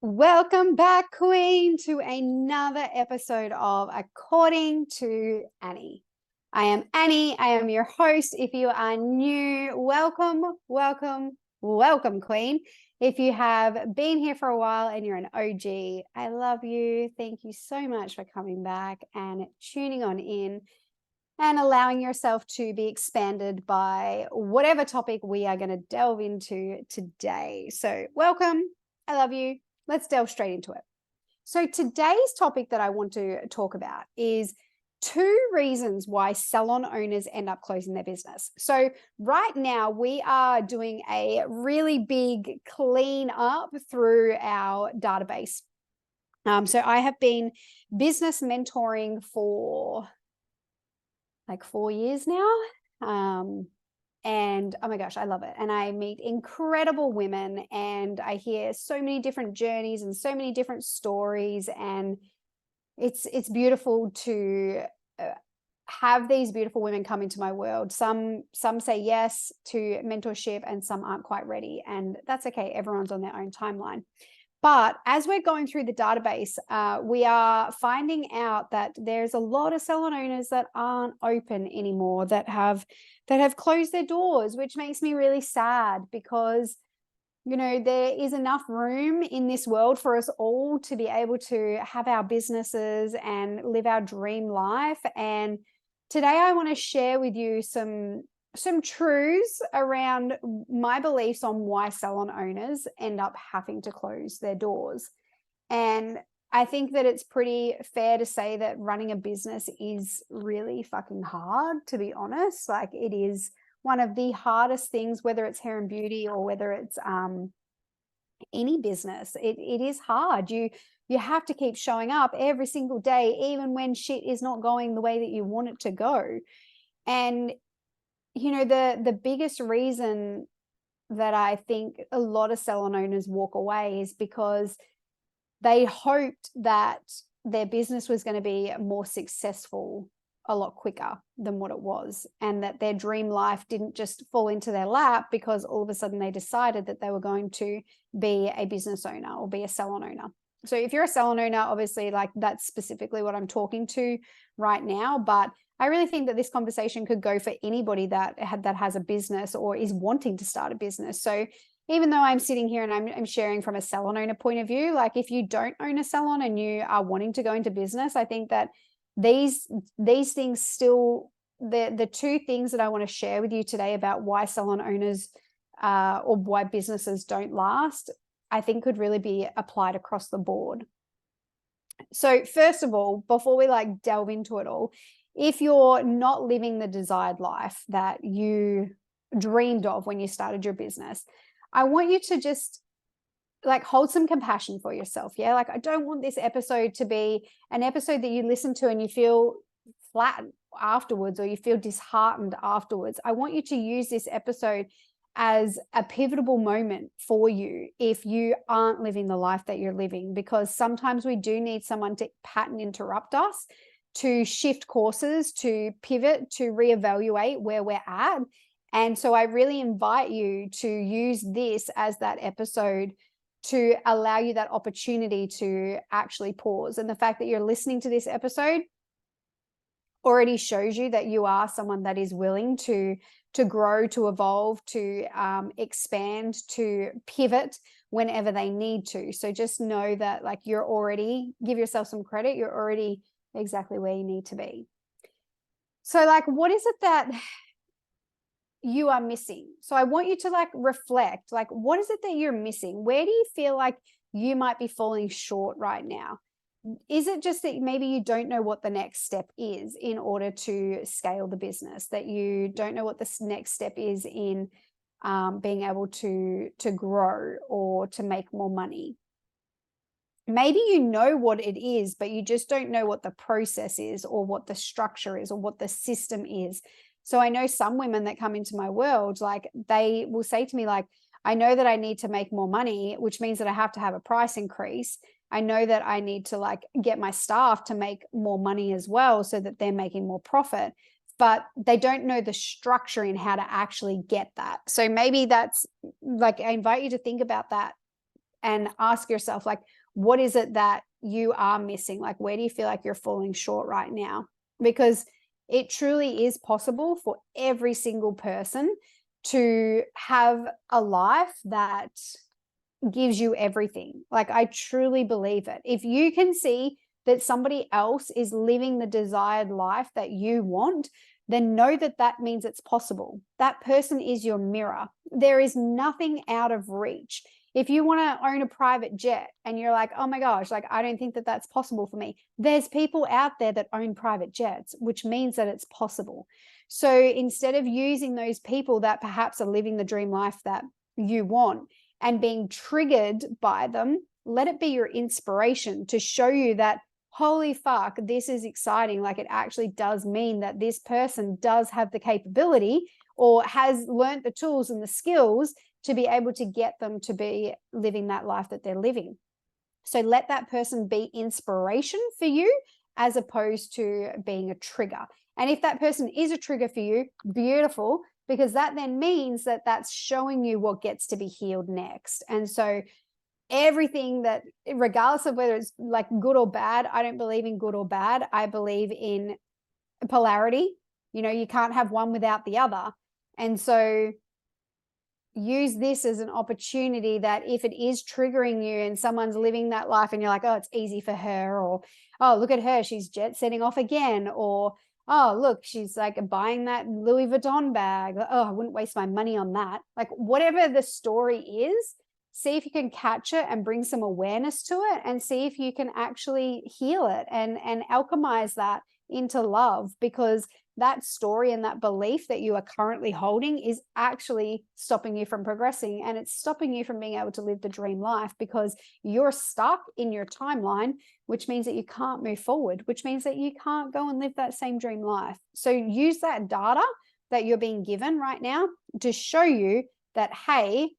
Welcome back, Queen, to another episode of According to Annie. I am Annie. I am your host. If you are new, welcome, welcome, welcome, Queen. If you have been here for a while and you're an OG, I love you. Thank you so much for coming back and tuning on in and allowing yourself to be expanded by whatever topic we are going to delve into today. So welcome. I love you. Let's delve straight into it. So today's topic that I want to talk about is 2 reasons why salon owners end up closing their business. So right now we are doing a really big clean up through our database. So I have been business mentoring for like 4 years now. And oh my gosh, I love it. And I meet incredible women and I hear so many different journeys and so many different stories. And it's beautiful to have these beautiful women come into my world. Some say yes to mentorship and some aren't quite ready. And that's okay. Everyone's on their own timeline. But as we're going through the database, we are finding out that there's a lot of salon owners that aren't open anymore, that have closed their doors, which makes me really sad because, you know, there is enough room in this world for us all to be able to have our businesses and live our dream life. And today I want to share with you some truths around my beliefs on why salon owners end up having to close their doors. And I think that it's pretty fair to say that running a business is really fucking hard, to be honest. Like, it is one of the hardest things, whether it's hair and beauty or whether it's any business. It is hard. You have to keep showing up every single day, even when shit is not going the way that you want it to go. And you know, the biggest reason that I think a lot of salon owners walk away is because they hoped that their business was going to be more successful a lot quicker than what it was, and that their dream life didn't just fall into their lap because all of a sudden they decided that they were going to be a business owner or be a salon owner. So if you're a salon owner, obviously, like, that's specifically what I'm talking to right now. But I really think that this conversation could go for anybody that has a business or is wanting to start a business. So even though I'm sitting here and I'm sharing from a salon owner point of view, like, if you don't own a salon and you are wanting to go into business, I think that these things still, the 2 things that I want to share with you today about why salon owners or why businesses don't last, I think could really be applied across the board. So first of all, before we delve into it all, if you're not living the desired life that you dreamed of when you started your business, I want you to just hold some compassion for yourself. Yeah. Like, I don't want this episode to be an episode that you listen to and you feel flat afterwards or you feel disheartened afterwards. I want you to use this episode as a pivotal moment for you if you aren't living the life that you're living, because sometimes we do need someone to pattern interrupt us, to shift courses, to pivot, to reevaluate where we're at. And so I really invite you to use this as that episode to allow you that opportunity to actually pause. And the fact that you're listening to this episode already shows you that you are someone that is willing to grow, to evolve, to expand, to pivot whenever they need to. So just know that, like, you're already, give yourself some credit, you're already exactly where you need to be. So, like, what is it that you are missing? So I want you to reflect, what is it that you're missing? Where do you feel like you might be falling short right now? Is it just that maybe you don't know what the next step is in order to scale the business, that you don't know what the next step is in being able to grow or to make more money? Maybe you know what it is, but you just don't know what the process is or what the structure is or what the system is. So I know some women that come into my world, like, they will say to me, like, I know that I need to make more money, which means that I have to have a price increase. I know that I need to get my staff to make more money as well so that they're making more profit, but they don't know the structure in how to actually get that. So maybe that's I invite you to think about that and ask yourself, like, what is it that you are missing? Like, where do you feel like you're falling short right now? Because it truly is possible for every single person to have a life that gives you everything. Like, I truly believe it. If you can see that somebody else is living the desired life that you want, then know that that means it's possible. That person is your mirror. There is nothing out of reach. If you want to own a private jet and you're like, oh my gosh, like, I don't think that that's possible for me, there's people out there that own private jets, which means that it's possible. So instead of using those people that perhaps are living the dream life that you want and being triggered by them, let it be your inspiration to show you that, holy fuck, this is exciting. Like, it actually does mean that this person does have the capability or has learned the tools and the skills to be able to get them to be living that life that they're living. So let that person be inspiration for you as opposed to being a trigger. And if that person is a trigger for you, beautiful, because that then means that that's showing you what gets to be healed next. And so everything that, regardless of whether it's like good or bad, I don't believe in good or bad. I believe in polarity. You know, you can't have one without the other. And so use this as an opportunity that if it is triggering you and someone's living that life and you're like, oh, it's easy for her, or, oh, look at her, she's jet setting off again, or, oh, look, she's like buying that Louis Vuitton bag. Oh, I wouldn't waste my money on that. Like, whatever the story is, see if you can catch it and bring some awareness to it, and see if you can actually heal it and alchemize that into love, because that story and that belief that you are currently holding is actually stopping you from progressing, and it's stopping you from being able to live the dream life because you're stuck in your timeline, which means that you can't move forward, which means that you can't go and live that same dream life. So use that data that you're being given right now to show you that, hey,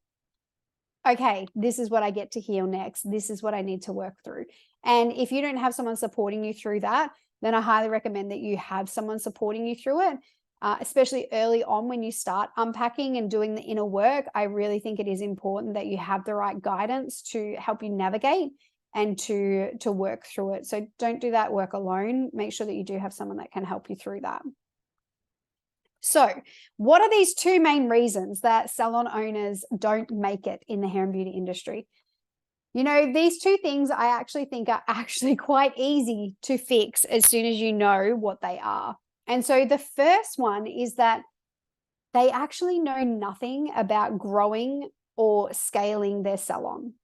okay, this is what I get to heal next. This is what I need to work through. And if you don't have someone supporting you through that, then I highly recommend that you have someone supporting you through it, especially early on when you start unpacking and doing the inner work. I really think it is important that you have the right guidance to help you navigate and to work through it. So don't do that work alone. Make sure that you do have someone that can help you through that. So what are these two main reasons that salon owners don't make it in the hair and beauty industry? You know, these two things I actually think are actually quite easy to fix as soon as you know what they are. And so the first one is that they actually know nothing about growing or scaling their salon.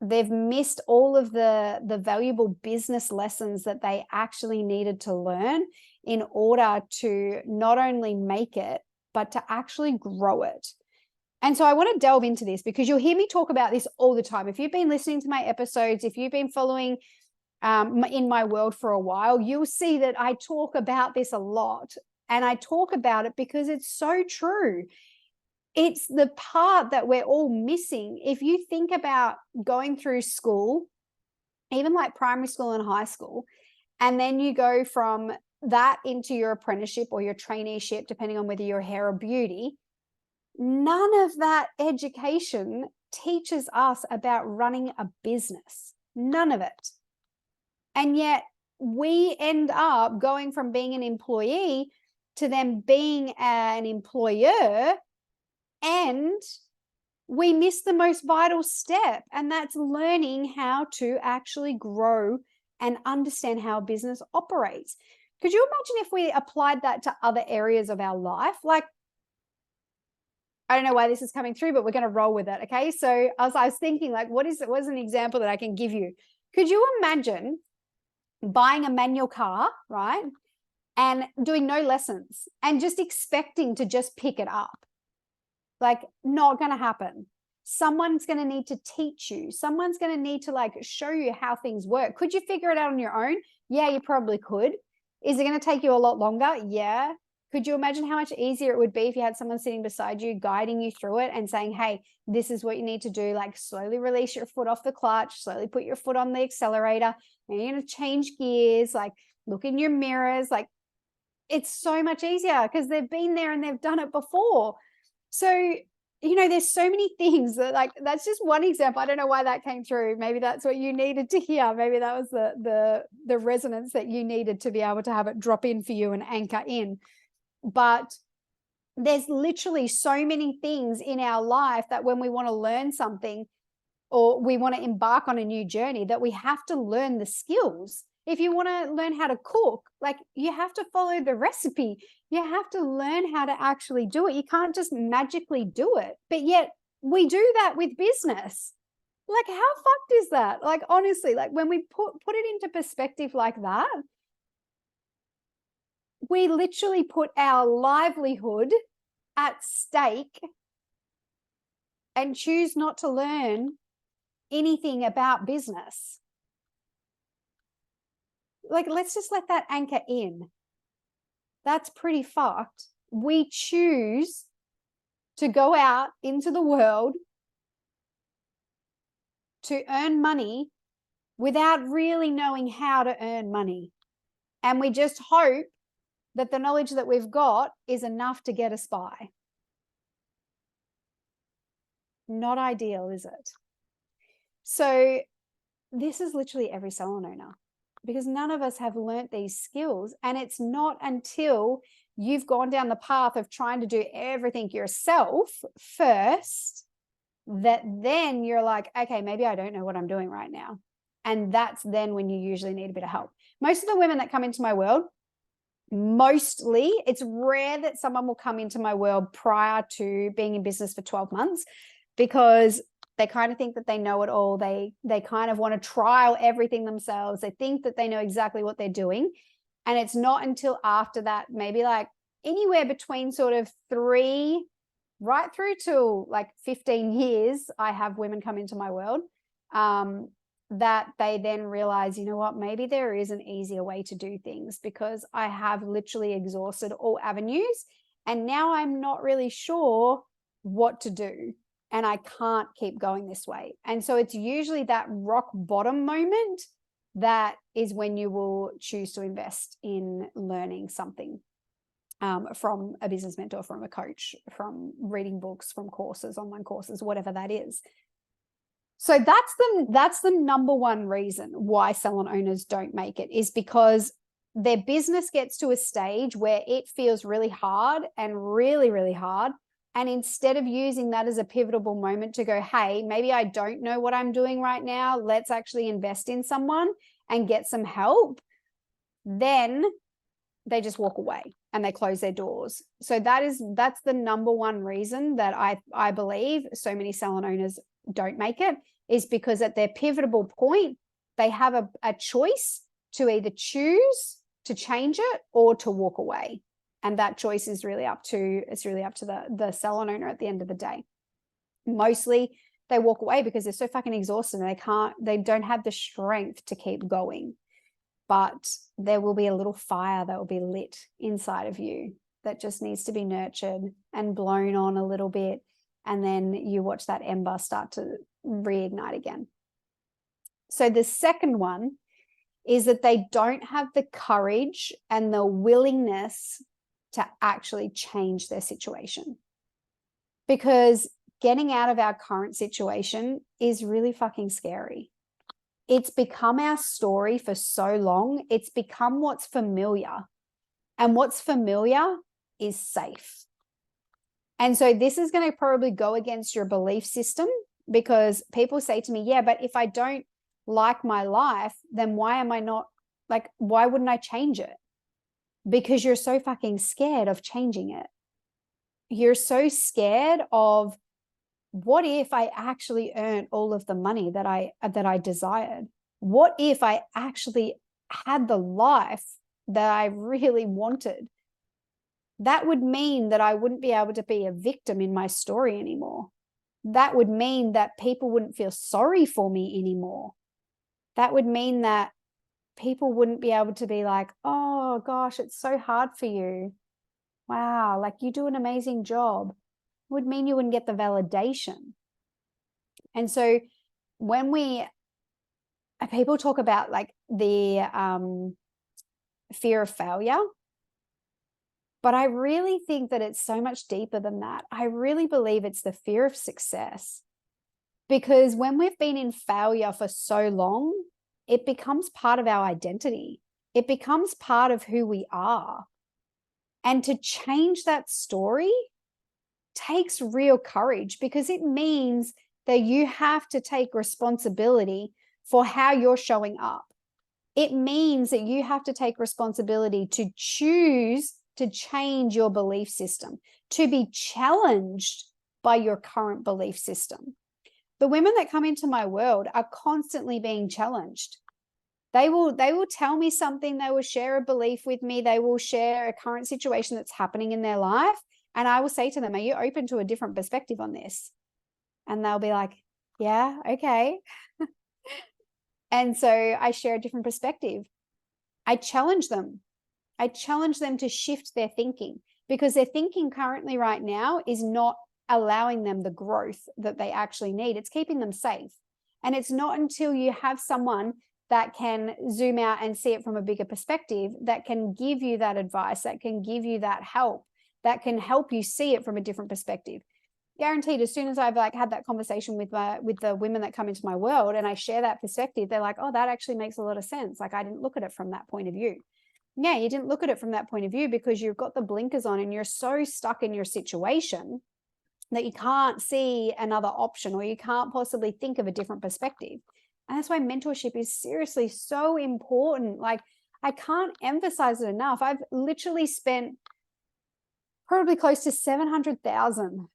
They've missed all of the valuable business lessons that they actually needed to learn in order to not only make it, but to actually grow it. And so I want to delve into this because you'll hear me talk about this all the time. If you've been listening to my episodes, if you've been following in my world for a while, you'll see that I talk about this a lot. And I talk about it because it's so true. It's the part that we're all missing. If you think about going through school, even like primary school and high school, and then you go from that into your apprenticeship or your traineeship, depending on whether you're hair or beauty, none of that education teaches us about running a business. None of it. And yet we end up going from being an employee to then being an employer, and we miss the most vital step, and that's learning how to actually grow and understand how a business operates. Could you imagine if we applied that to other areas of our life? Like, I don't know why this is coming through, but we're going to roll with it. Okay. So I was thinking, like, what is an example that I can give you? Could you imagine buying a manual car, right? And doing no lessons and just expecting to just pick it up? Like, not going to happen. Someone's going to need to teach you. Someone's going to need to like show you how things work. Could you figure it out on your own? Yeah, you probably could. Is it going to take you a lot longer? Yeah. Could you imagine how much easier it would be if you had someone sitting beside you, guiding you through it and saying, hey, this is what you need to do. Like, slowly release your foot off the clutch, slowly put your foot on the accelerator. And you're going to change gears, like look in your mirrors. Like, it's so much easier because they've been there and they've done it before. So there's so many things that, like, that's just one example. I don't know why that came through. Maybe that's what you needed to hear. Maybe that was the resonance that you needed to be able to have it drop in for you and anchor in. But there's literally so many things in our life that when we want to learn something or we want to embark on a new journey, that we have to learn the skills. If you want to learn how to cook, like, you have to follow the recipe. You have to learn how to actually do it. You can't just magically do it. But yet we do that with business. Like, how fucked is that? Like, honestly, like, when we put it into perspective like that, we literally put our livelihood at stake and choose not to learn anything about business. Like, let's just let that anchor in. That's pretty fucked. We choose to go out into the world to earn money without really knowing how to earn money. And we just hope that the knowledge that we've got is enough to get us by. Not ideal, is it? So this is literally every salon owner, because none of us have learnt these skills. And it's not until you've gone down the path of trying to do everything yourself first that then you're like, okay, maybe I don't know what I'm doing right now. And that's then when you usually need a bit of help. Most of the women that come into my world, mostly, it's rare that someone will come into my world prior to being in business for 12 months, because they kind of think that they know it all. They kind of want to trial everything themselves. They think that they know exactly what they're doing. And it's not until after that, maybe like anywhere between sort of 3 right through to like 15 years, I have women come into my world, that they then realize, you know what, maybe there is an easier way to do things, because I have literally exhausted all avenues and now I'm not really sure what to do. And I can't keep going this way. And so it's usually that rock bottom moment that is when you will choose to invest in learning something, from a business mentor, from a coach, from reading books, from courses, online courses, whatever that is. So that's the number one reason why salon owners don't make it, is because their business gets to a stage where it feels really hard and really, really hard. And instead of using that as a pivotal moment to go, hey, maybe I don't know what I'm doing right now, let's actually invest in someone and get some help, then they just walk away and they close their doors. So that's the number one reason that I believe so many salon owners don't make it, is because at their pivotal point, they have a choice to either choose to change it or to walk away. And that choice is really up to the salon owner at the end of the day. Mostly they walk away because they're so fucking exhausted and they don't have the strength to keep going. But there will be a little fire that will be lit inside of you that just needs to be nurtured and blown on a little bit. And then you watch that ember start to reignite again. So the second one is that they don't have the courage and the willingness to actually change their situation. Because getting out of our current situation is really fucking scary. It's become our story for so long. It's become what's familiar. And what's familiar is safe. And so this is going to probably go against your belief system, because people say to me, yeah, but if I don't like my life, then why wouldn't I change it? Because you're so fucking scared of changing it. You're so scared of, what if I actually earned all of the money that I desired? What if I actually had the life that I really wanted? That would mean that I wouldn't be able to be a victim in my story anymore. That would mean that people wouldn't feel sorry for me anymore. That would mean that people wouldn't be able to be like, oh gosh, it's so hard for you. Wow, like you do an amazing job. It would mean you wouldn't get the validation. And so when people talk about like the fear of failure, But I really think that it's so much deeper than that. I really believe it's the fear of success. Because when we've been in failure for so long, it becomes part of our identity. It becomes part of who we are. And to change that story takes real courage, because it means that you have to take responsibility for how you're showing up. It means that you have to take responsibility to choose to change your belief system, to be challenged by your current belief system. The women that come into my world are constantly being challenged. They will tell me something, they will share a belief with me, they will share a current situation that's happening in their life, and I will say to them, are you open to a different perspective on this? And they'll be like, yeah, okay. And so I share a different perspective. I challenge them. I challenge them to shift their thinking, because their thinking currently right now is not allowing them the growth that they actually need. It's keeping them safe. And it's not until you have someone that can zoom out and see it from a bigger perspective that can give you that advice, that can give you that help, that can help you see it from a different perspective. Guaranteed, as soon as I've had that conversation with the women that come into my world and I share that perspective, they're like, oh, that actually makes a lot of sense. I didn't look at it from that point of view. Yeah, you didn't look at it from that point of view because you've got the blinkers on and you're so stuck in your situation that you can't see another option, or you can't possibly think of a different perspective. And that's why mentorship is seriously so important. I can't emphasize it enough. I've literally spent probably close to 700,000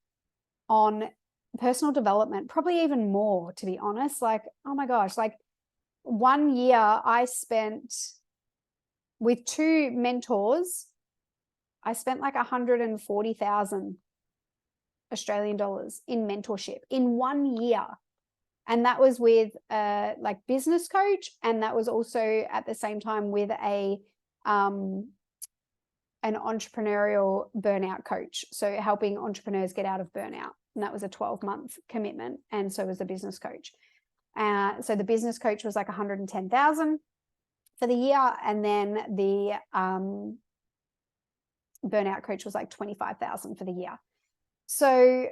on personal development, probably even more, to be honest. Oh my gosh, 1 year I spent with 2 mentors, I spent 140,000 Australian dollars in mentorship in 1 year. And that was with business coach. And that was also at the same time with an entrepreneurial burnout coach. So helping entrepreneurs get out of burnout. And that was a 12-month commitment. And so was the business coach. So the business coach was 110,000 for the year. And then the burnout coach was 25,000 for the year. So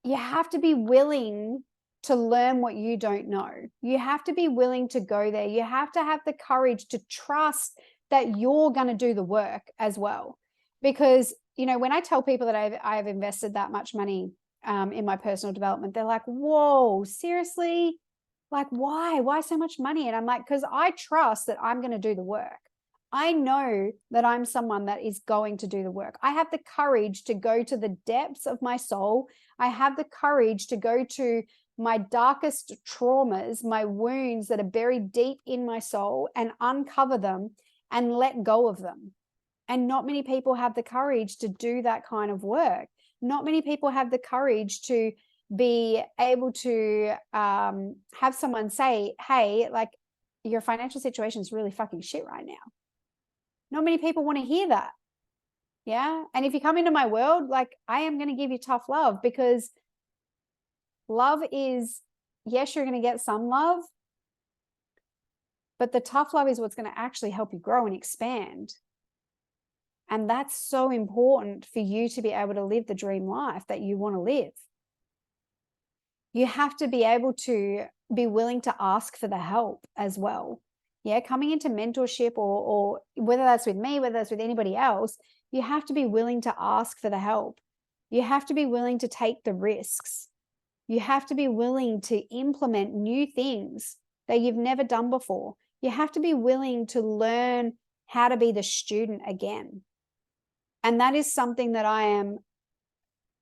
you have to be willing to learn what you don't know. You have to be willing to go there. You have to have the courage to trust that you're going to do the work as well. Because, when I tell people that I've invested that much money in my personal development, they're like, whoa, seriously? Why so much money? And I'm like, because I trust that I'm going to do the work. I know that I'm someone that is going to do the work. I have the courage to go to the depths of my soul. I have the courage to go to my darkest traumas, my wounds that are buried deep in my soul, and uncover them and let go of them. And not many people have the courage to do that kind of work. Not many people have the courage to be able to have someone say, hey, your financial situation is really fucking shit right now. Not many people want to hear that. Yeah. And if you come into my world, I am going to give you tough love, because love is, yes, you're going to get some love, but the tough love is what's going to actually help you grow and expand. And that's so important for you to be able to live the dream life that you want to live. You have to be able to be willing to ask for the help as well. Yeah, coming into mentorship, or whether that's with me, whether that's with anybody else, you have to be willing to ask for the help. You have to be willing to take the risks. You have to be willing to implement new things that you've never done before. You have to be willing to learn how to be the student again. And that is something that I am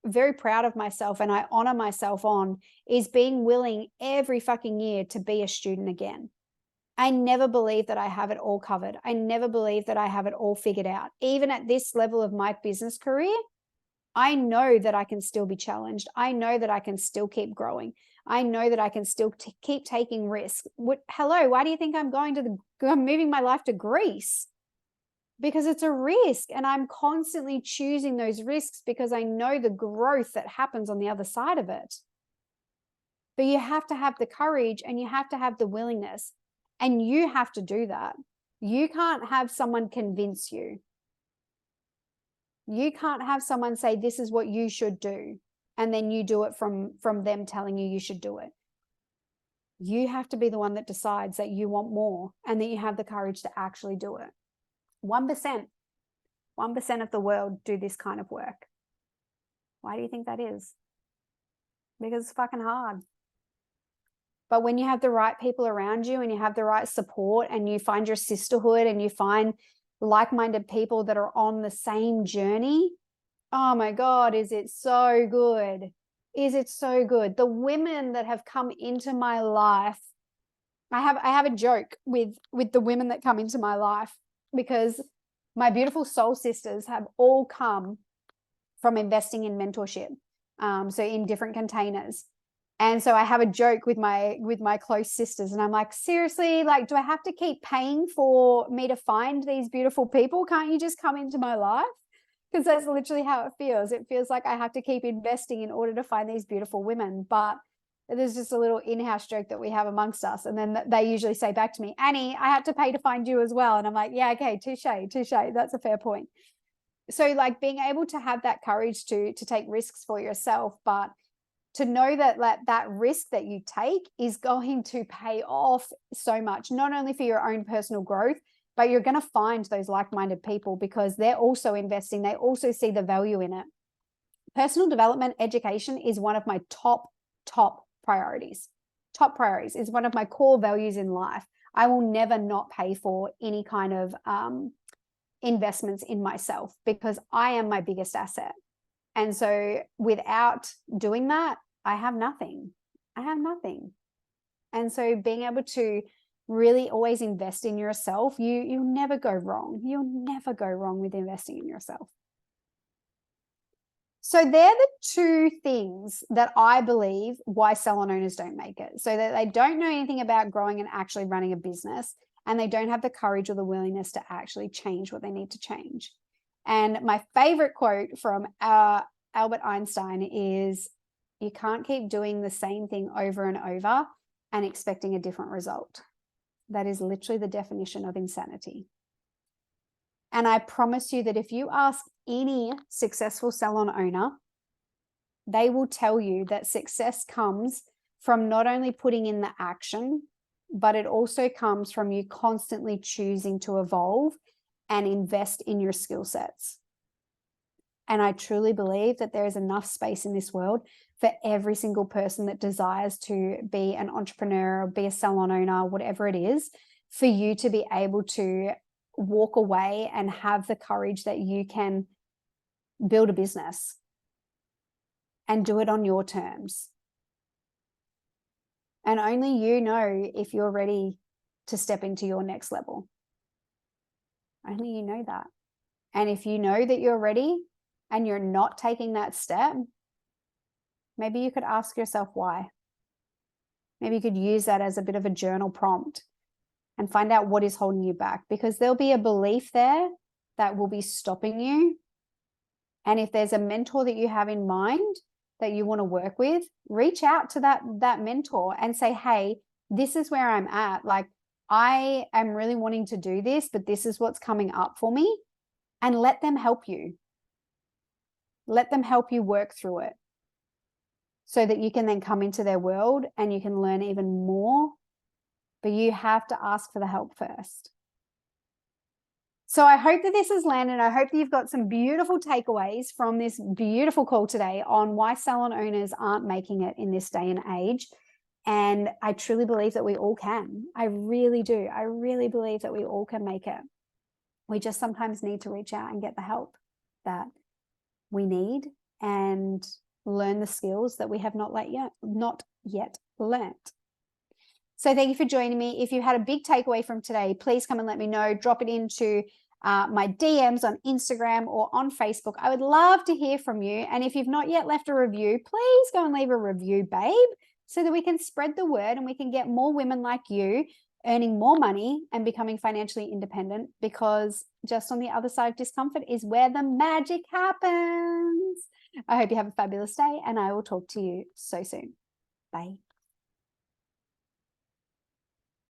very proud of myself and I honor myself on, is being willing every fucking year to be a student again. I never believe that I have it all covered. I never believe that I have it all figured out. Even at this level of my business career, I know that I can still be challenged. I know that I can still keep growing. I know that I can still keep taking risks. Hello, why do you think I'm I'm moving my life to Greece? Because it's a risk, and I'm constantly choosing those risks because I know the growth that happens on the other side of it. But you have to have the courage and you have to have the willingness. And you have to do that. You can't have someone convince you. You can't have someone say, this is what you should do, and then you do it from them telling you should do it. You have to be the one that decides that you want more and that you have the courage to actually do it. 1% of the world do this kind of work. Why do you think that is? Because it's fucking hard. But when you have the right people around you and you have the right support and you find your sisterhood and you find like-minded people that are on the same journey, oh my God, is it so good? Is it so good? The women that have come into my life, I have a joke with the women that come into my life, because my beautiful soul sisters have all come from investing in mentorship, so in different containers. And so I have a joke with my close sisters, and I'm like, seriously, like, do I have to keep paying for me to find these beautiful people? Can't you just come into my life? Because that's literally how it feels. It feels like I have to keep investing in order to find these beautiful women. But there's just a little in-house joke that we have amongst us. And then they usually say back to me, Annie, I had to pay to find you as well. And I'm like, yeah, okay, touche. That's a fair point. So like being able to have that courage to take risks for yourself, but to know that that risk that you take is going to pay off so much, not only for your own personal growth, but you're going to find those like-minded people because they're also investing. They also see the value in it. Personal development education is one of my top priorities. Top priorities is one of my core values in life. I will never not pay for any kind of investments in myself because I am my biggest asset. And so without doing that, I have nothing. And so being able to really always invest in yourself, you'll never go wrong. You'll never go wrong with investing in yourself. So they're the two things that I believe why salon owners don't make it. So that they don't know anything about growing and actually running a business, and they don't have the courage or the willingness to actually change what they need to change. And my favorite quote from Albert Einstein is, you can't keep doing the same thing over and over and expecting a different result. That is literally the definition of insanity. And I promise you that if you ask any successful salon owner, they will tell you that success comes from not only putting in the action, but it also comes from you constantly choosing to evolve and invest in your skill sets. And I truly believe that there is enough space in this world for every single person that desires to be an entrepreneur or be a salon owner, whatever it is, for you to be able to walk away and have the courage that you can build a business and do it on your terms. And only you know if you're ready to step into your next level. Only you know that. And if you know that you're ready and you're not taking that step, maybe you could ask yourself why. Maybe you could use that as a bit of a journal prompt and find out what is holding you back, because there'll be a belief there that will be stopping you. And if there's a mentor that you have in mind that you want to work with, reach out to that mentor and say, hey, this is where I'm at. Like, I am really wanting to do this, but this is what's coming up for me. And let them help you. Let them help you work through it so that you can then come into their world and you can learn even more. But you have to ask for the help first. So I hope that this has landed. I hope that you've got some beautiful takeaways from this beautiful call today on why salon owners aren't making it in this day and age. And I truly believe that we all can. I really do. I really believe that we all can make it. We just sometimes need to reach out and get the help that we need and learn the skills that we have not yet learned. So thank you for joining me. If you had a big takeaway from today, please come and let me know. Drop it into my DMs on Instagram or on Facebook. I would love to hear from you. And if you've not yet left a review, please go and leave a review, babe, so that we can spread the word and we can get more women like you earning more money and becoming financially independent, because just on the other side of discomfort is where the magic happens. I hope you have a fabulous day, and I will talk to you so soon. Bye.